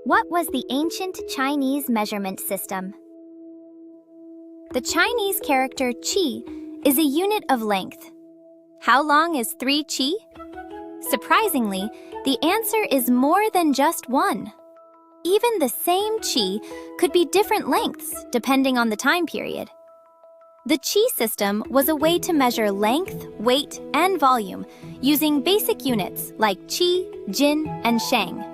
What was the ancient Chinese measurement system? The Chinese character qi is a unit of length. How long is 3 qi? Surprisingly, the answer is more than just one. Even the same qi could be different lengths depending on the time period. The qi system was a way to measure length, weight, and volume using basic units like qi, jin, and sheng.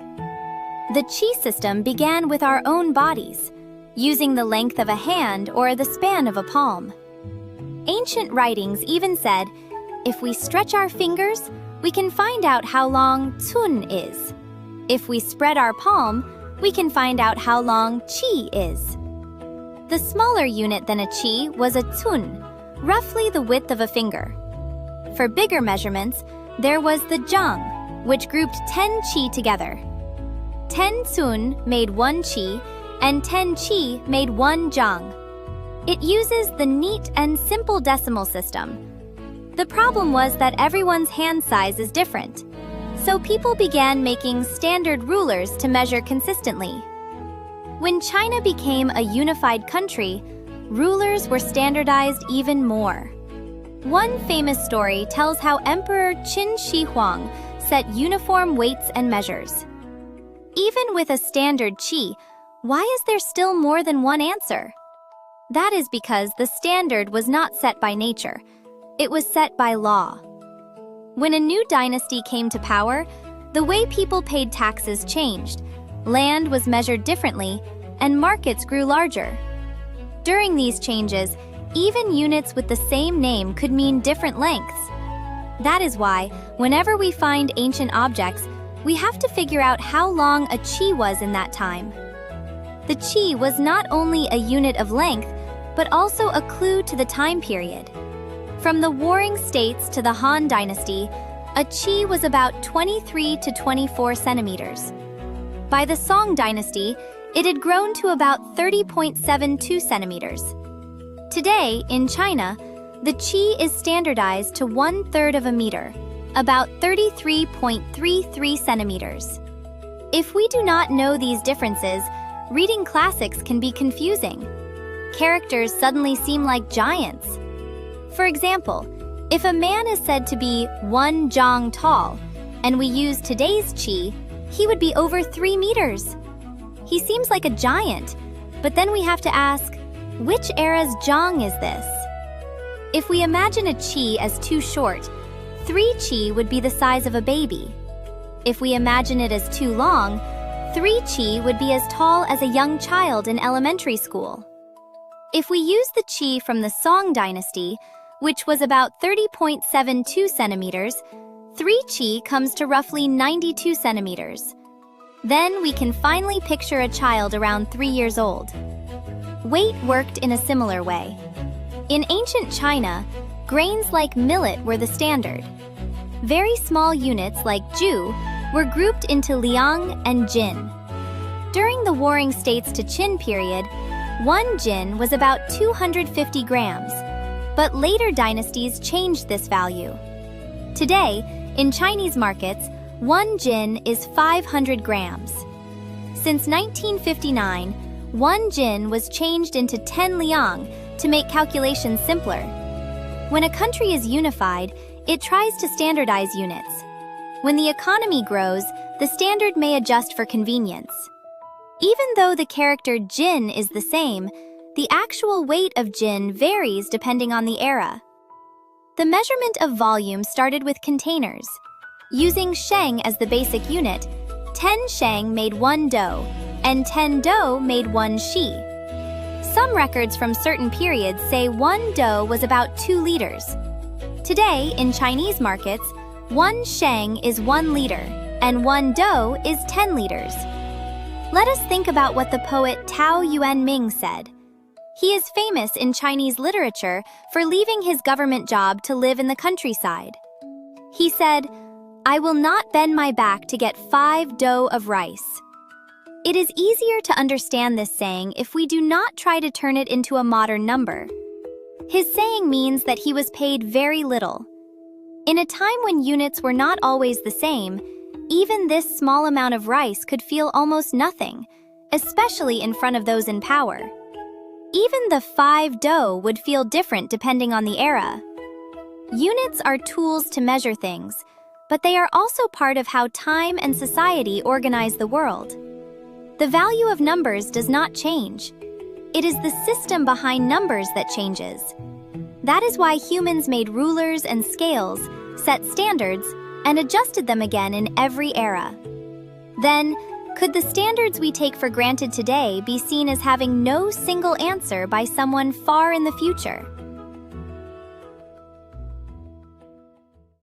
The qi system began with our own bodies, using the length of a hand or the span of a palm. Ancient writings even said, if we stretch our fingers, we can find out how long tun is. If we spread our palm, we can find out how long qi is. The smaller unit than a qi was a tun, roughly the width of a finger. For bigger measurements, there was the zhang, which grouped 10 qi together. 10 tun made 1 qi, and 10 qi made 1 zhang. It uses the neat and simple decimal system. The problem was that everyone's hand size is different, so people began making standard rulers to measure consistently. When China became a unified country, rulers were standardized even more. One famous story tells how Emperor Qin Shi Huang set uniform weights and measures. Even with a standard qi, why is there still more than one answer? That is because the standard was not set by nature. It was set by law. When a new dynasty came to power, the way people paid taxes changed. Land was measured differently, and markets grew larger. During these changes, even units with the same name could mean different lengths. That is why, whenever we find ancient objects, we have to figure out how long a qi was in that time. The qi was not only a unit of length, but also a clue to the time period. From the Warring States to the Han Dynasty, a qi was about 23 to 24 centimeters. By the Song Dynasty, it had grown to about 30.72 centimeters. Today, in China, the qi is standardized to 1/3 of a meter, about 33.33 centimeters. If we do not know these differences, reading classics can be confusing. Characters suddenly seem like giants. For example, if a man is said to be 1 zhang tall, and we use today's qi, he would be over 3 meters. He seems like a giant, but then we have to ask, which era's zhang is this? If we imagine a qi as too short, 3 qi would be the size of a baby. If we imagine it as too long, 3 qi would be as tall as a young child in elementary school. If we use the qi from the Song Dynasty, which was about 30.72 centimeters, 3 qi comes to roughly 92 centimeters. Then we can finally picture a child around 3 years old. Weight worked in a similar way. In ancient China, grains like millet were the standard. Very small units like ju were grouped into liang and jin. During the Warring States to Qin period, 1 jin was about 250 grams, but later dynasties changed this value. Today, in Chinese markets, 1 jin is 500 grams. Since 1959, 1 jin was changed into 10 liang to make calculations simpler. When a country is unified, it tries to standardize units. When the economy grows, the standard may adjust for convenience. Even though the character jin is the same, the actual weight of jin varies depending on the era. The measurement of volume started with containers. Using sheng as the basic unit, 10 sheng made 1 do, and 10 do made 1 shi. Some records from certain periods say 1 do was about 2 liters. Today, in Chinese markets, 1 sheng is 1 liter, and 1 do is 10 liters. Let us think about what the poet Tao Yuanming said. He is famous in Chinese literature for leaving his government job to live in the countryside. He said, "I will not bend my back to get 5 do of rice." It is easier to understand this saying if we do not try to turn it into a modern number. His saying means that he was paid very little. In a time when units were not always the same, Even this small amount of rice could feel almost nothing, especially in front of those in power. Even the 5 dough would feel different depending on the era. Units are tools to measure things, but they are also part of how time and society organize the world. The value of numbers does not change. It is the system behind numbers that changes. That is why humans made rulers and scales, set standards, and adjusted them again in every era. Then, could the standards we take for granted today be seen as having no single answer by someone far in the future?